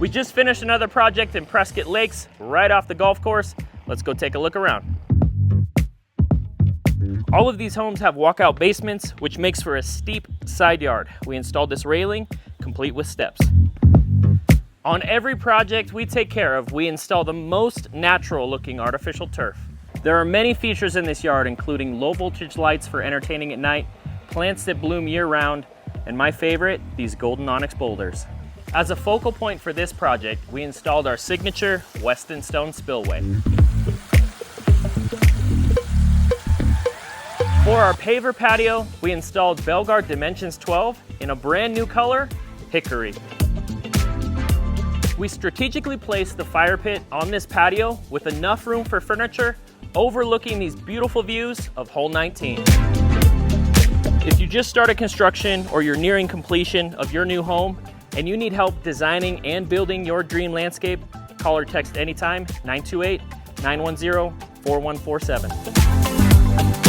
We just finished another project in Prescott Lakes, right off the golf course. Let's go take a look around. All of these homes have walkout basements, which makes for a steep side yard. We installed this railing, complete with steps. On every project we take care of, we install the most natural looking artificial turf. There are many features in this yard, including low voltage lights for entertaining at night, plants that bloom year round, and my favorite, these golden onyx boulders. As a focal point for this project, we installed our signature Weston Stone spillway. For our paver patio, we installed Belgard Dimensions 12 in a brand new color, hickory. We strategically placed the fire pit on this patio with enough room for furniture, overlooking these beautiful views of hole 19. If you just started construction or you're nearing completion of your new home and you need help designing and building your dream landscape, call or text anytime, 928-910-4147.